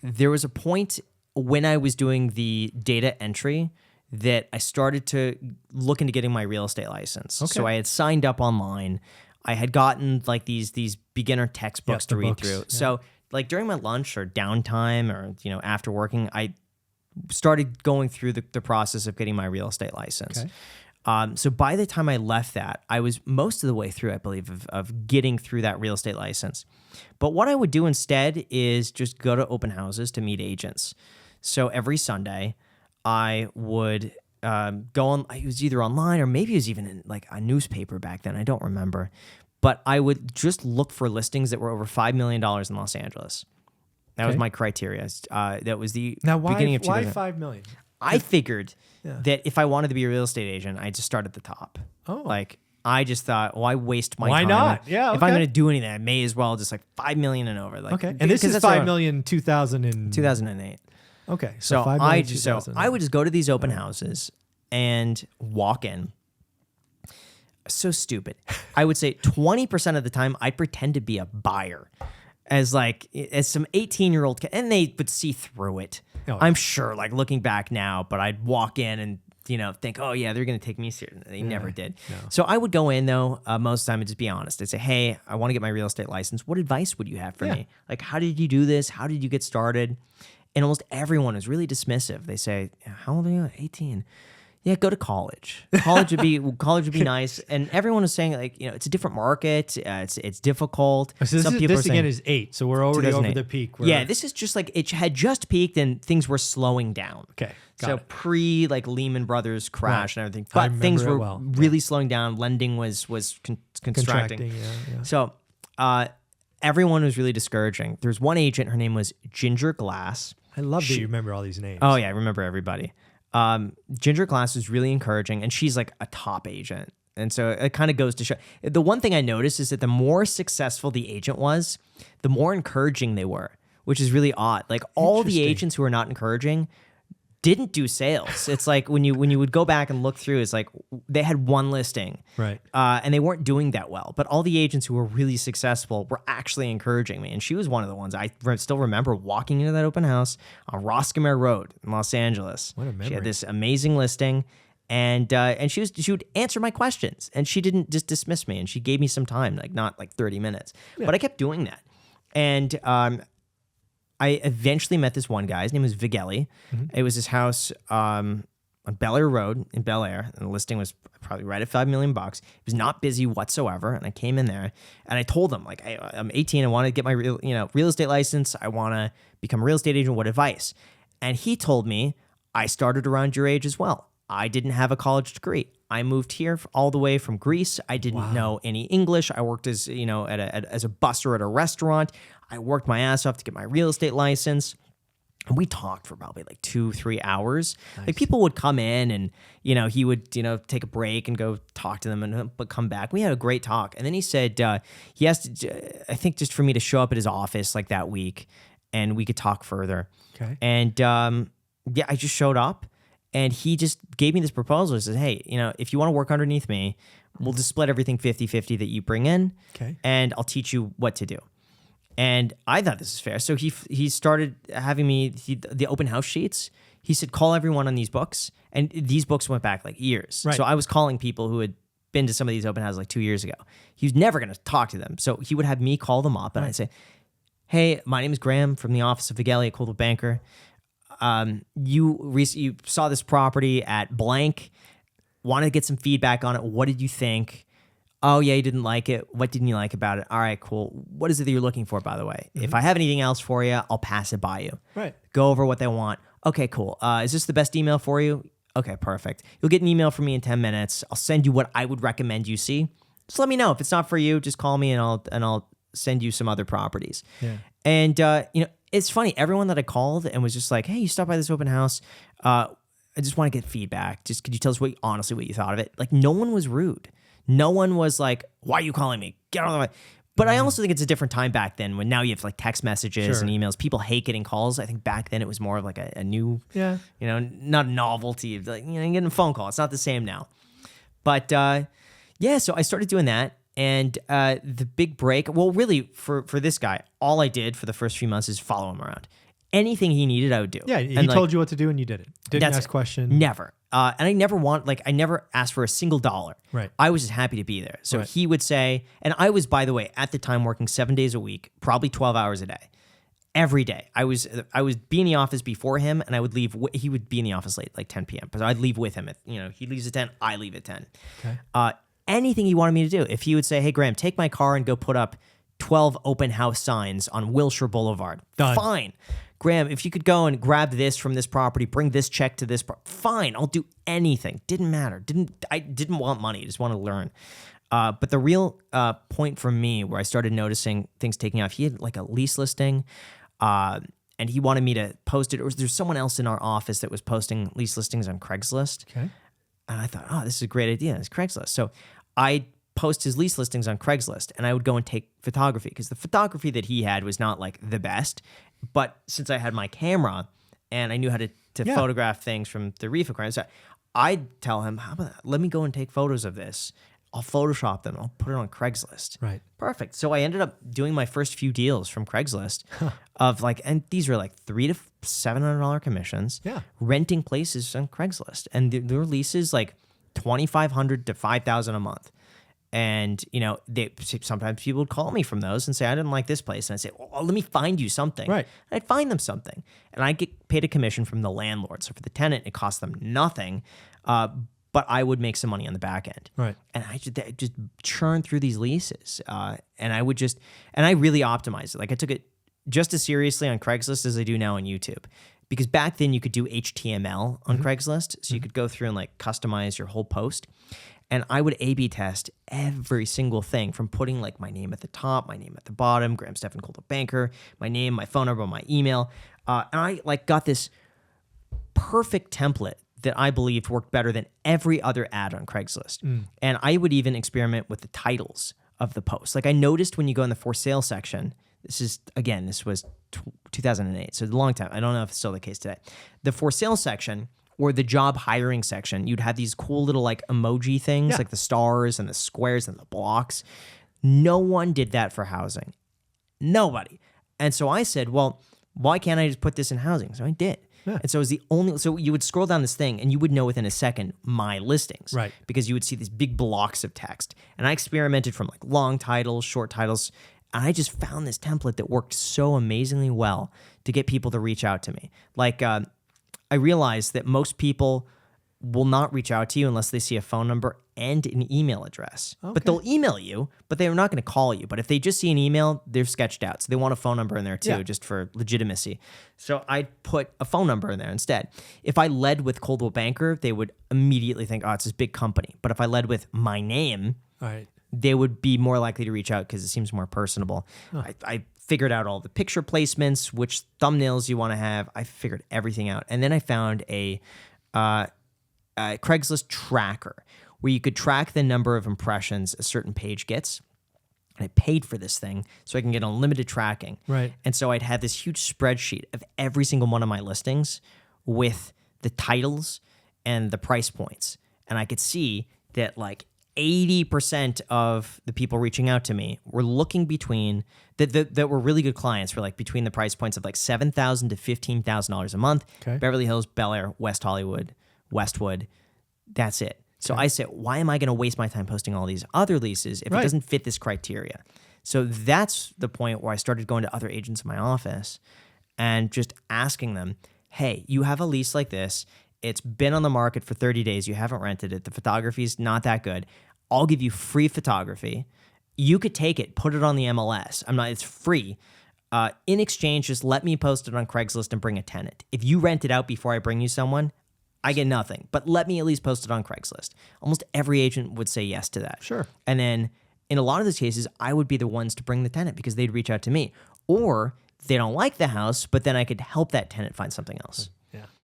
there was a point when I was doing the data entry that I started to look into getting my real estate license. Okay. So I had signed up online. I had gotten like these beginner textbooks to read through. Yeah. So like during my lunch or downtime or, after working, I started going through the process of getting my real estate license. Okay. So by the time I left that, I was most of the way through, I believe, of getting through that real estate license. But what I would do instead is just go to open houses to meet agents. So every Sunday, I would go on. It was either online or maybe it was even in like a newspaper back then. I don't remember. But I would just look for listings that were over $5 million in Los Angeles. That was my criteria. That was the beginning of 2000. Why $5 million? I figured that if I wanted to be a real estate agent, I'd just start at the top. Oh. Like, I just thought, why waste my Why time? not? Yeah, If I'm going to do anything, I may as well just like $5 million and over. Like, Okay. And this is $5 million 2008. Okay. So $5 I million, 2008. I would just go to these open houses and walk in. So stupid. I would say 20% of the time I'd pretend to be a buyer as some 18-year-old kid, and they would see through it. Oh, yeah. I'm sure, like looking back now, but I'd walk in and think, oh yeah, they're going to take me seriously. They never did. No. So I would go in though, most of the time, and just be honest. I'd say, hey, I want to get my real estate license. What advice would you have for me? Like, how did you do this? How did you get started? And almost everyone is really dismissive. They say, how old are you? 18. Yeah, go to college. College would be nice. And everyone is saying like, it's a different market. It's difficult. So this again is 8. So we're already over the peak. Yeah, this is just like it had just peaked and things were slowing down. Okay. So pre like Lehman Brothers crash and everything, but things were really slowing down. Lending was contracting. Yeah. So everyone was really discouraging. There's one agent. Her name was Ginger Glass. I love that you remember all these names. Oh yeah, I remember everybody. Ginger Glass was really encouraging, and she's like a top agent. And so it kind of goes to show. The one thing I noticed is that the more successful the agent was, the more encouraging they were, which is really odd. Like all the agents who are not encouraging didn't do sales. It's like when you would go back and look through, it's like they had one listing, right? And they weren't doing that well. But all the agents who were really successful were actually encouraging me. And she was one of the ones I still remember walking into that open house on Roscommare Road in Los Angeles. What a memory! She had this amazing listing, and she would answer my questions, and she didn't just dismiss me, and she gave me some time, like not like 30 minutes, but I kept doing that, and I eventually met this one guy. His name was Vigeli. Mm-hmm. It was his house on Bel Air Road in Bel Air, and the listing was probably right at $5 million. It was not busy whatsoever, and I came in there, and I told him, like, hey, I'm 18. I want to get my real estate license. I want to become a real estate agent. What advice? And he told me, I started around your age as well. I didn't have a college degree. I moved here all the way from Greece. I didn't know any English. I worked as as a busser at a restaurant. I worked my ass off to get my real estate license. And we talked for probably like 2-3 hours. Nice. Like people would come in and, he would, take a break and go talk to them but come back. We had a great talk. And then he said, he asked, I think just for me to show up at his office like that week and we could talk further. Okay. And I just showed up. And he just gave me this proposal. He says, hey, if you want to work underneath me, we'll just split everything 50-50 that you bring in. Okay. And I'll teach you what to do. And I thought this is fair. So he started having me, the open house sheets. He said, call everyone on these books. And these books went back like years. Right. So I was calling people who had been to some of these open houses like 2 years ago. He was never going to talk to them. So he would have me call them up and I'd say, hey, my name is Graham from the office of Vigeli at Coldwell Banker. You saw this property at blank, wanted to get some feedback on it. What did you think? Oh yeah, you didn't like it. What didn't you like about it? All right, cool. What is it that you're looking for, by the way? Mm-hmm. If I have anything else for you, I'll pass it by you. Right. Go over what they want. Okay, cool. Is this the best email for you? Okay, perfect. You'll get an email from me in 10 minutes. I'll send you what I would recommend you see. Just let me know. If it's not for you, just call me and I'll send you some other properties. Yeah. And it's funny, everyone that I called and was just like, hey, you stopped by this open house. I just want to get feedback. Just could you tell us honestly what you thought of it? Like no one was rude. No one was like, why are you calling me? Get out of the way. But I also think it's a different time back then when now you have like text messages and emails. People hate getting calls. I think back then it was more of like a new, not a novelty. Like, getting a phone call. It's not the same now. But so I started doing that. And the big break, well, really, for this guy, all I did for the first few months is follow him around. anything he needed, I would do. Yeah, he told you what to do and you did it. Didn't ask questions. Never. And I never asked for a single dollar. Right. I was just happy to be there. So he would say, and I was, by the way, at the time working 7 days a week, probably 12 hours a day. Every day. I would be in the office before him, and I would leave. He would be in the office late, like 10 p.m. But I'd leave with him. He leaves at 10, I leave at 10. Okay. Anything he wanted me to do. If he would say, hey, Graham, take my car and go put up 12 open house signs on Wilshire Boulevard. Done. Fine. Graham, if you could go and grab this from this property, bring this check to this fine, I'll do anything. Didn't matter. I didn't want money. I just want to learn. But the real point for me where I started noticing things taking off, he had like a lease listing, and he wanted me to post it. Or there's someone else in our office that was posting lease listings on Craigslist. Okay. And I thought, oh, this is a great idea. It's Craigslist. So I post his lease listings on Craigslist, and I would go and take photography because the photography that he had was not like the best. But since I had my camera and I knew how to photograph things from the reef aquarium, so I'd tell him, how about that? Let me go and take photos of this. I'll Photoshop them. I'll put it on Craigslist. Right. Perfect. So I ended up doing my first few deals from Craigslist of like, and these were like $300 to $700 commissions. Yeah. Renting places on Craigslist, and their leases like $2,500 to $5,000 a month. And sometimes people would call me from those and say, I didn't like this place, and I'd say, well, let me find you something. Right. And I'd find them something, and I'd get paid a commission from the landlord. So for the tenant, it cost them nothing. But I would make some money on the back end. Right. And I just churn through these leases. And I really optimized it. Like I took it just as seriously on Craigslist as I do now on YouTube. Because back then you could do HTML on Craigslist. So you could go through and like customize your whole post. And I would A/B test every single thing from putting like my name at the top, my name at the bottom, Graham Stephan Coldwell Banker, my name, my phone number, my email. And I like got this perfect template that I believed worked better than every other ad on Craigslist. And I would even experiment with the titles of the post. Like I noticed when you go in the for sale section, this was 2008, so a long time. I don't know if it's still the case today. The for sale section or the job hiring section, you'd have these cool little like emoji things, like the stars and the squares and the blocks. No one did that for housing. Nobody. And so I said, well, why can't I just put this in housing? So I did. Yeah. And so it was so you would scroll down this thing and you would know within a second my listings. Right. Because you would see these big blocks of text. And I experimented from like long titles, short titles, and I just found this template that worked so amazingly well to get people to reach out to me. Like I realized that most people will not reach out to you unless they see a phone number and an email address. Okay. But they'll email you, but they're not going to call you. But if they just see an email, they're sketched out. So they want a phone number in there too, just for legitimacy. So I put a phone number in there instead. If I led with Coldwell Banker, they would immediately think, oh, it's this big company. But if I led with my name, they would be more likely to reach out because it seems more personable. I figured out all the picture placements, which thumbnails you want to have. I figured everything out. And then I found a Craigslist tracker where you could track the number of impressions a certain page gets. And I paid for this thing so I can get unlimited tracking. Right. And so I'd have this huge spreadsheet of every single one of my listings with the titles and the price points. And I could see that like 80% of the people reaching out to me were looking between that were really good clients were like between the price points of like $7,000 to $15,000 a month. Okay. Beverly Hills, Bel Air, West Hollywood, Westwood. That's it. So I said, why am I going to waste my time posting all these other leases if it doesn't fit this criteria? So that's the point where I started going to other agents in my office and just asking them, hey, you have a lease like this. It's been on the market for 30 days. You haven't rented it. The photography's not that good. I'll give you free photography. You could take it, put it on the MLS. It's free. In exchange, just let me post it on Craigslist and bring a tenant. If you rent it out before I bring you someone, I get nothing, but let me at least post it on Craigslist. Almost every agent would say yes to that. Sure. And then in a lot of those cases, I would be the ones to bring the tenant because they'd reach out to me. Or they don't like the house, but then I could help that tenant find something else.